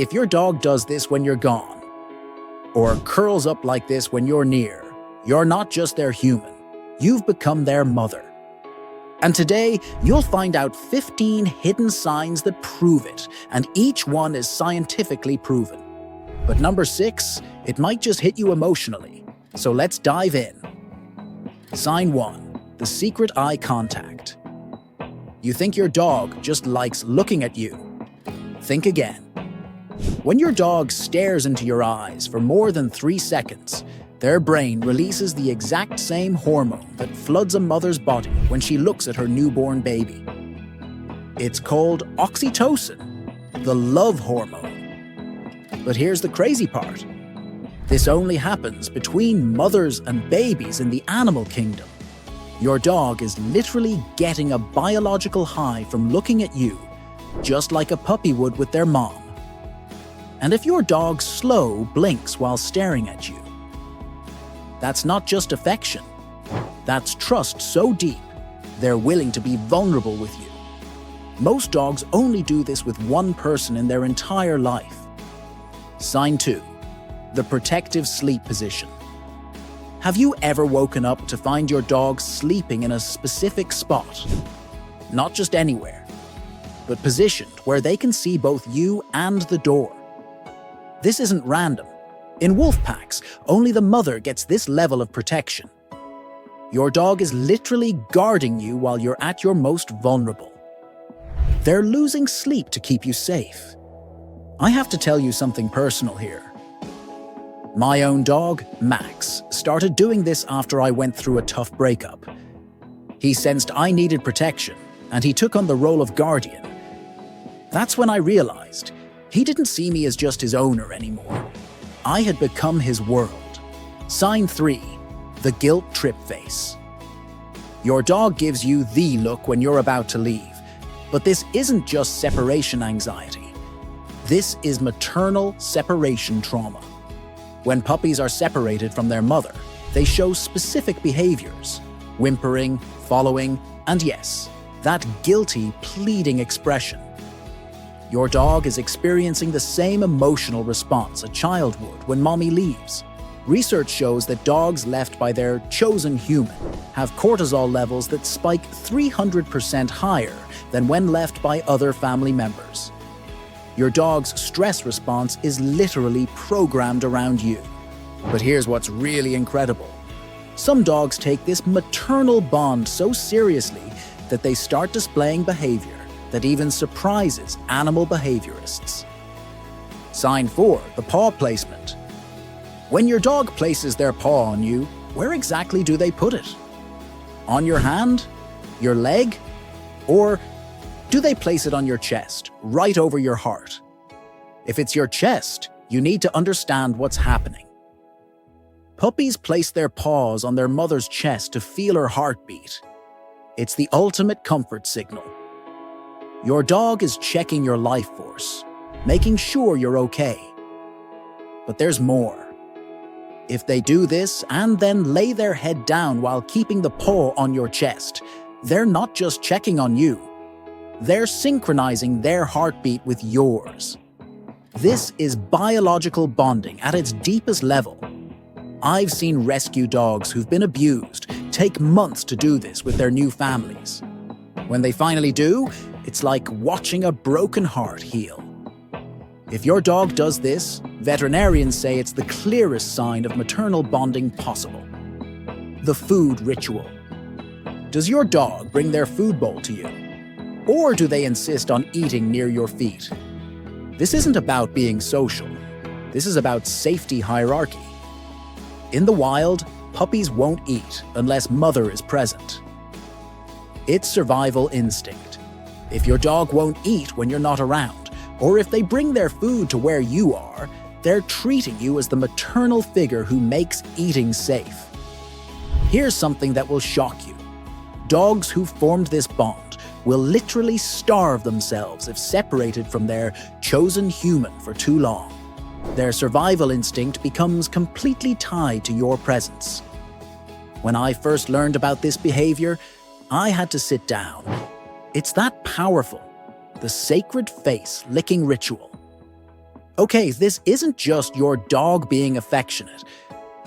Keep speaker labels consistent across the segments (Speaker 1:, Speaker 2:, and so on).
Speaker 1: If your dog does this when you're gone, or curls up like this when you're near, you're not just their human, you've become their mother. And today, you'll find out 15 hidden signs that prove it, and each one is scientifically proven. But number 6, it might just hit you emotionally, so let's dive in. Sign 1, the secret eye contact. You think your dog just likes looking at you. Think again. When your dog stares into your eyes for more than 3 seconds, their brain releases the exact same hormone that floods a mother's body when she looks at her newborn baby. It's called oxytocin, the love hormone. But here's the crazy part. This only happens between mothers and babies in the animal kingdom. Your dog is literally getting a biological high from looking at you, just like a puppy would with their mom. And if your dog's slow blinks while staring at you, that's not just affection. That's trust so deep, they're willing to be vulnerable with you. Most dogs only do this with one person in their entire life. Sign 2, the protective sleep position. Have you ever woken up to find your dog sleeping in a specific spot? Not just anywhere, but positioned where they can see both you and the door. This isn't random. In wolf packs, only the mother gets this level of protection. Your dog is literally guarding you while you're at your most vulnerable. They're losing sleep to keep you safe. I have to tell you something personal here. My own dog, Max, started doing this after I went through a tough breakup. He sensed I needed protection, and he took on the role of guardian. That's when I realized he didn't see me as just his owner anymore. I had become his world. Sign 3, the guilt trip face. Your dog gives you the look when you're about to leave, but this isn't just separation anxiety. This is maternal separation trauma. When puppies are separated from their mother, they show specific behaviors: whimpering, following, and yes, that guilty, pleading expression. Your dog is experiencing the same emotional response a child would when mommy leaves. Research shows that dogs left by their chosen human have cortisol levels that spike 300% higher than when left by other family members. Your dog's stress response is literally programmed around you. But here's what's really incredible. Some dogs take this maternal bond so seriously that they start displaying behavior that even surprises animal behaviorists. Sign 4, the paw placement. When your dog places their paw on you, where exactly do they put it? On your hand? Your leg? Or do they place it on your chest, right over your heart? If it's your chest, you need to understand what's happening. Puppies place their paws on their mother's chest to feel her heartbeat. It's the ultimate comfort signal. Your dog is checking your life force, making sure you're okay. But there's more. If they do this and then lay their head down while keeping the paw on your chest, they're not just checking on you. They're synchronizing their heartbeat with yours. This is biological bonding at its deepest level. I've seen rescue dogs who've been abused take months to do this with their new families. When they finally do, it's like watching a broken heart heal. If your dog does this, veterinarians say it's the clearest sign of maternal bonding possible. The food ritual. Does your dog bring their food bowl to you? Or do they insist on eating near your feet? This isn't about being social. This is about safety hierarchy. In the wild, puppies won't eat unless mother is present. It's survival instinct. If your dog won't eat when you're not around, or if they bring their food to where you are, they're treating you as the maternal figure who makes eating safe. Here's something that will shock you. Dogs who formed this bond will literally starve themselves if separated from their chosen human for too long. Their survival instinct becomes completely tied to your presence. When I first learned about this behavior, I had to sit down. It's that powerful, the sacred face licking ritual. Okay, this isn't just your dog being affectionate.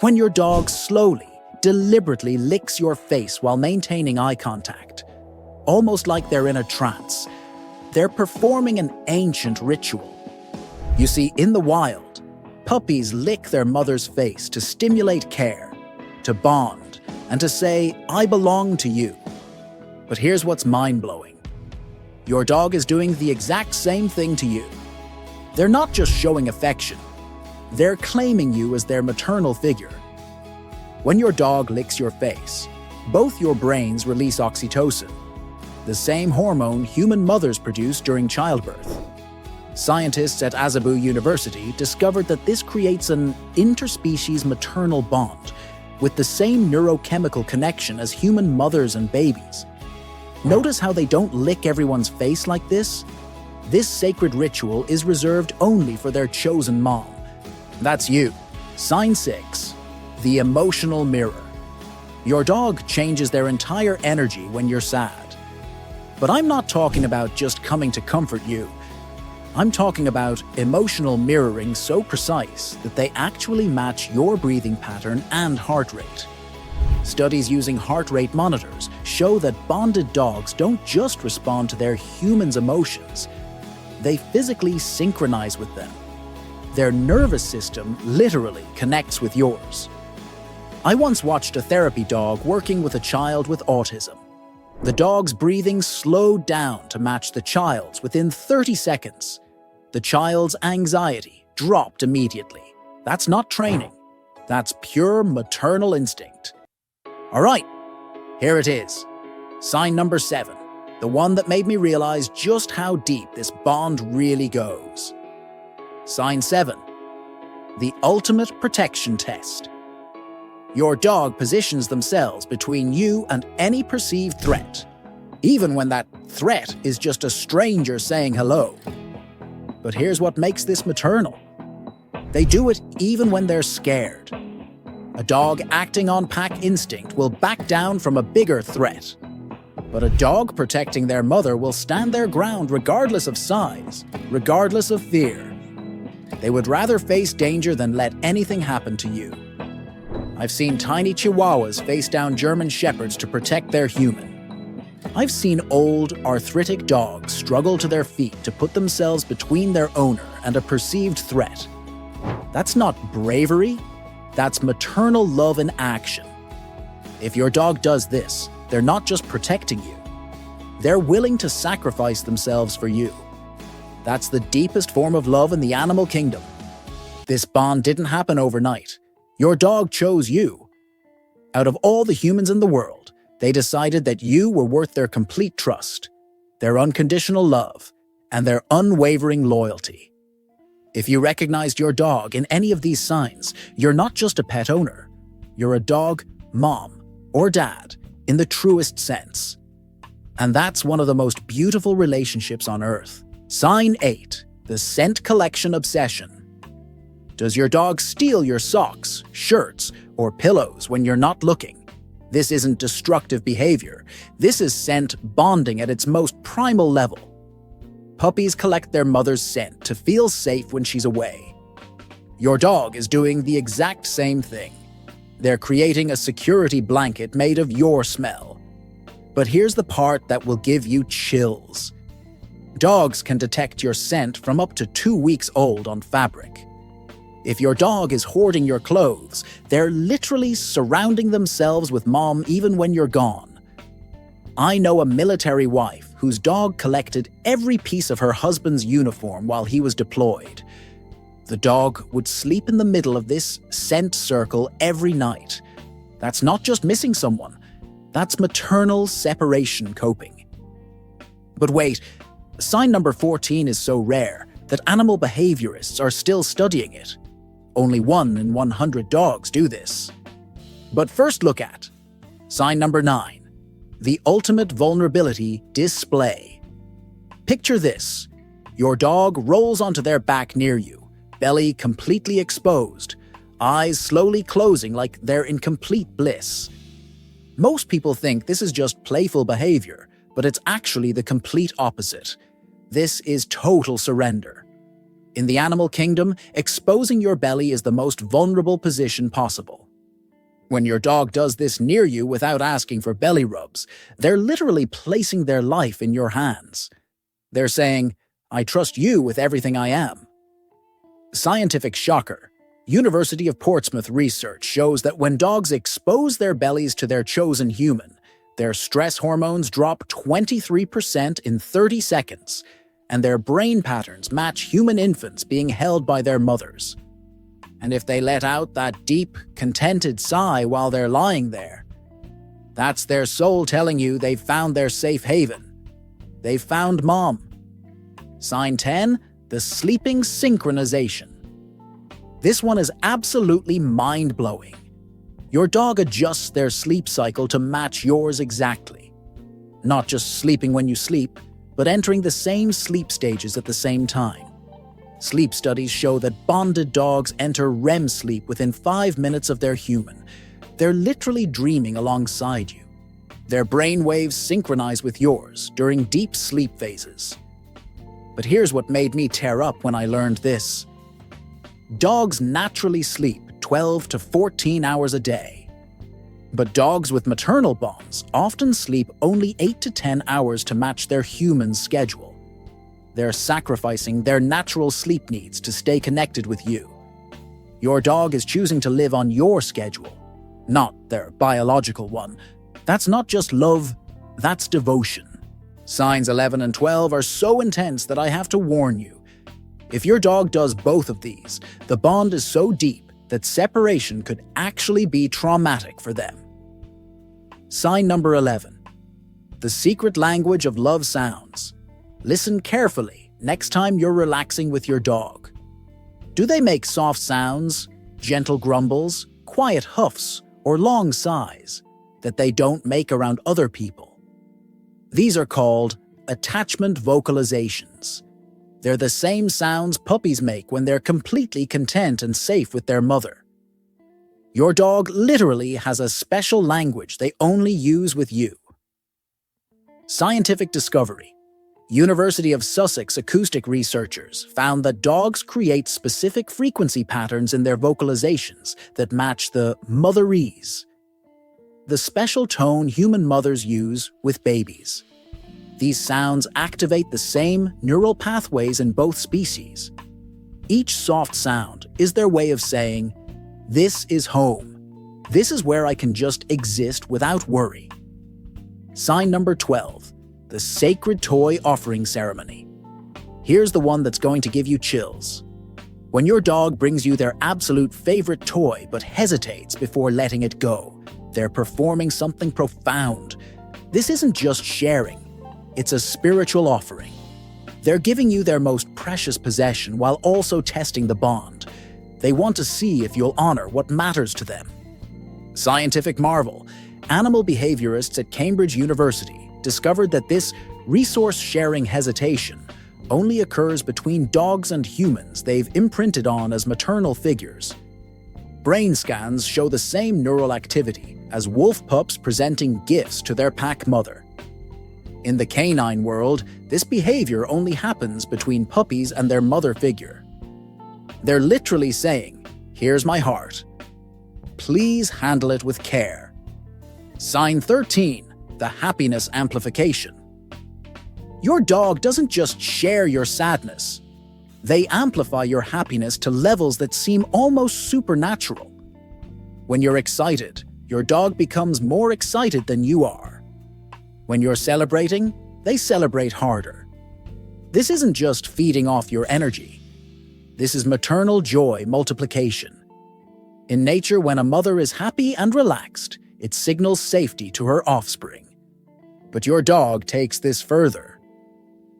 Speaker 1: When your dog slowly, deliberately licks your face while maintaining eye contact, almost like they're in a trance, they're performing an ancient ritual. You see, in the wild, puppies lick their mother's face to stimulate care, to bond, and to say, "I belong to you." But here's what's mind-blowing. Your dog is doing the exact same thing to you. They're not just showing affection, they're claiming you as their maternal figure. When your dog licks your face, both your brains release oxytocin, the same hormone human mothers produce during childbirth. Scientists at Azabu University discovered that this creates an interspecies maternal bond with the same neurochemical connection as human mothers and babies. Notice how they don't lick everyone's face like this? This sacred ritual is reserved only for their chosen mom. That's you. Sign 6. The emotional mirror. Your dog changes their entire energy when you're sad. But I'm not talking about just coming to comfort you. I'm talking about emotional mirroring so precise that they actually match your breathing pattern and heart rate. Studies using heart rate monitors show that bonded dogs don't just respond to their humans' emotions, they physically synchronize with them. Their nervous system literally connects with yours. I once watched a therapy dog working with a child with autism. The dog's breathing slowed down to match the child's within 30 seconds. The child's anxiety dropped immediately. That's not training. That's pure maternal instinct. All right, here it is. Sign number 7, the one that made me realize just how deep this bond really goes. Sign 7, the ultimate protection test. Your dog positions themselves between you and any perceived threat, even when that threat is just a stranger saying hello. But here's what makes this maternal. They do it even when they're scared. A dog acting on pack instinct will back down from a bigger threat. But a dog protecting their mother will stand their ground regardless of size, regardless of fear. They would rather face danger than let anything happen to you. I've seen tiny chihuahuas face down German shepherds to protect their human. I've seen old, arthritic dogs struggle to their feet to put themselves between their owner and a perceived threat. That's not bravery, that's maternal love in action. If your dog does this, they're not just protecting you. They're willing to sacrifice themselves for you. That's the deepest form of love in the animal kingdom. This bond didn't happen overnight. Your dog chose you. Out of all the humans in the world, they decided that you were worth their complete trust, their unconditional love, and their unwavering loyalty. If you recognized your dog in any of these signs, you're not just a pet owner. You're a dog, mom, or dad in the truest sense. And that's one of the most beautiful relationships on Earth. Sign 8, the scent collection obsession. Does your dog steal your socks, shirts, or pillows when you're not looking? This isn't destructive behavior. This is scent bonding at its most primal level. Puppies collect their mother's scent to feel safe when she's away. Your dog is doing the exact same thing. They're creating a security blanket made of your smell. But here's the part that will give you chills. Dogs can detect your scent from up to 2 weeks old on fabric. If your dog is hoarding your clothes, they're literally surrounding themselves with mom even when you're gone. I know a military wife whose dog collected every piece of her husband's uniform while he was deployed. The dog would sleep in the middle of this scent circle every night. That's not just missing someone. That's maternal separation coping. But wait, sign number 14 is so rare that animal behaviorists are still studying it. Only 1 in 100 dogs do this. But first look at sign number 9, the ultimate vulnerability display. Picture this. Your dog rolls onto their back near you, belly completely exposed, eyes slowly closing like they're in complete bliss. Most people think this is just playful behavior, but it's actually the complete opposite. This is total surrender. In the animal kingdom, exposing your belly is the most vulnerable position possible. When your dog does this near you without asking for belly rubs, they're literally placing their life in your hands. They're saying, "I trust you with everything I am." Scientific shocker. University of Portsmouth research shows that when dogs expose their bellies to their chosen human, their stress hormones drop 23% in 30 seconds, and their brain patterns match human infants being held by their mothers. And if they let out that deep, contented sigh while they're lying there, that's their soul telling you they've found their safe haven. They've found mom. Sign 10, the sleeping synchronization. This one is absolutely mind-blowing. Your dog adjusts their sleep cycle to match yours exactly. Not just sleeping when you sleep, but entering the same sleep stages at the same time. Sleep studies show that bonded dogs enter REM sleep within 5 minutes of their human. They're literally dreaming alongside you. Their brain waves synchronize with yours during deep sleep phases. But here's what made me tear up when I learned this. Dogs naturally sleep 12 to 14 hours a day. But dogs with maternal bonds often sleep only 8 to 10 hours to match their human schedule. They're sacrificing their natural sleep needs to stay connected with you. Your dog is choosing to live on your schedule, not their biological one. That's not just love, that's devotion. Signs 11 and 12 are so intense that I have to warn you. If your dog does both of these, the bond is so deep that separation could actually be traumatic for them. Sign number 11. The secret language of love sounds. Listen carefully next time you're relaxing with your dog. Do they make soft sounds, gentle grumbles, quiet huffs, or long sighs that they don't make around other people? These are called attachment vocalizations. They're the same sounds puppies make when they're completely content and safe with their mother. Your dog literally has a special language they only use with you. Scientific discovery. University of Sussex acoustic researchers found that dogs create specific frequency patterns in their vocalizations that match the motherese, the special tone human mothers use with babies. These sounds activate the same neural pathways in both species. Each soft sound is their way of saying, "This is home. This is where I can just exist without worry." Sign number 12. The sacred toy offering ceremony. Here's the one that's going to give you chills. When your dog brings you their absolute favorite toy but hesitates before letting it go, they're performing something profound. This isn't just sharing, it's a spiritual offering. They're giving you their most precious possession while also testing the bond. They want to see if you'll honor what matters to them. Scientific marvel. Animal behaviorists at Cambridge University discovered that this resource-sharing hesitation only occurs between dogs and humans they've imprinted on as maternal figures. Brain scans show the same neural activity as wolf pups presenting gifts to their pack mother. In the canine world, this behavior only happens between puppies and their mother figure. They're literally saying, "Here's my heart. Please handle it with care." Sign 13. The happiness amplification. Your dog doesn't just share your sadness. They amplify your happiness to levels that seem almost supernatural. When you're excited, your dog becomes more excited than you are. When you're celebrating, they celebrate harder. This isn't just feeding off your energy. This is maternal joy multiplication. In nature, when a mother is happy and relaxed, it signals safety to her offspring. But your dog takes this further.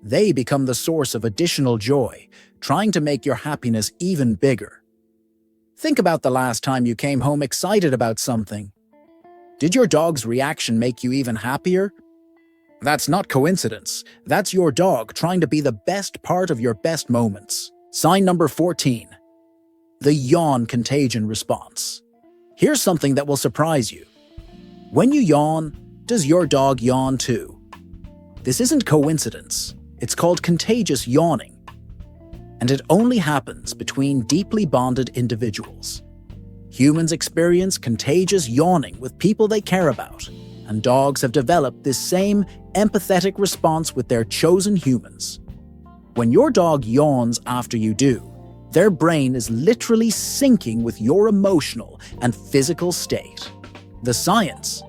Speaker 1: They become the source of additional joy, trying to make your happiness even bigger. Think about the last time you came home excited about something. Did your dog's reaction make you even happier? That's not coincidence. That's your dog trying to be the best part of your best moments. Sign number 14. The yawn contagion response. Here's something that will surprise you. When you yawn, does your dog yawn too? This isn't coincidence. It's called contagious yawning. And it only happens between deeply bonded individuals. Humans experience contagious yawning with people they care about, and dogs have developed this same empathetic response with their chosen humans. When your dog yawns after you do, their brain is literally syncing with your emotional and physical state. The science.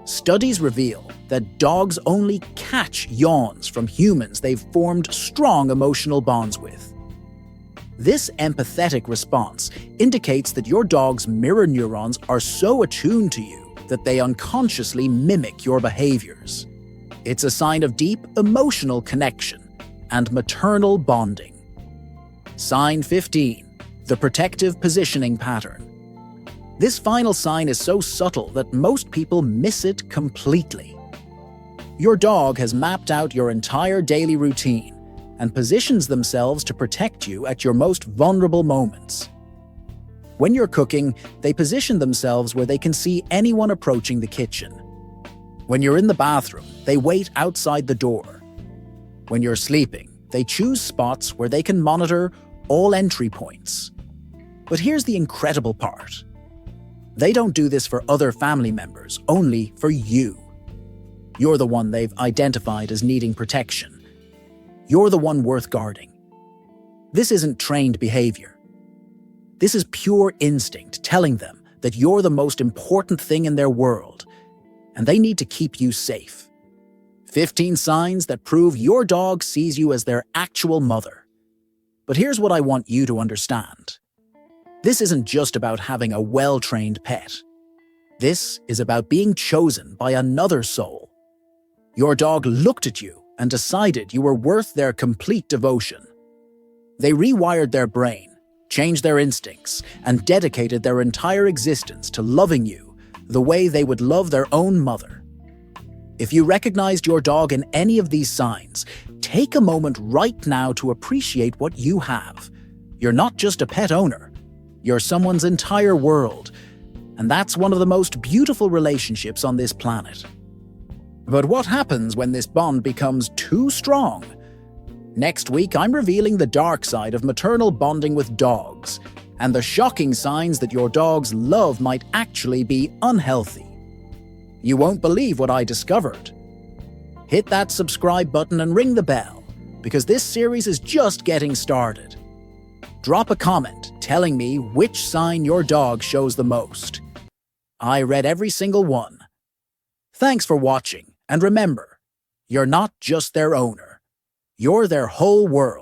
Speaker 1: Studies reveal that dogs only catch yawns from humans they've formed strong emotional bonds with. This empathetic response indicates that your dog's mirror neurons are so attuned to you that they unconsciously mimic your behaviors. It's a sign of deep emotional connection and maternal bonding. Sign 15. The protective positioning pattern. This final sign is so subtle that most people miss it completely. Your dog has mapped out your entire daily routine and positions themselves to protect you at your most vulnerable moments. When you're cooking, they position themselves where they can see anyone approaching the kitchen. When you're in the bathroom, they wait outside the door. When you're sleeping, they choose spots where they can monitor all entry points. But here's the incredible part. They don't do this for other family members, only for you. You're the one they've identified as needing protection. You're the one worth guarding. This isn't trained behavior. This is pure instinct telling them that you're the most important thing in their world, and they need to keep you safe. 15 signs that prove your dog sees you as their actual mother. But here's what I want you to understand. This isn't just about having a well-trained pet. This is about being chosen by another soul. Your dog looked at you and decided you were worth their complete devotion. They rewired their brain, changed their instincts, and dedicated their entire existence to loving you the way they would love their own mother. If you recognized your dog in any of these signs, take a moment right now to appreciate what you have. You're not just a pet owner. You're someone's entire world, and that's one of the most beautiful relationships on this planet. But what happens when this bond becomes too strong? Next week, I'm revealing the dark side of maternal bonding with dogs, and the shocking signs that your dog's love might actually be unhealthy. You won't believe what I discovered. Hit that subscribe button and ring the bell, because this series is just getting started. Drop a comment telling me which sign your dog shows the most. I read every single one. Thanks for watching, and remember, you're not just their owner. You're their whole world.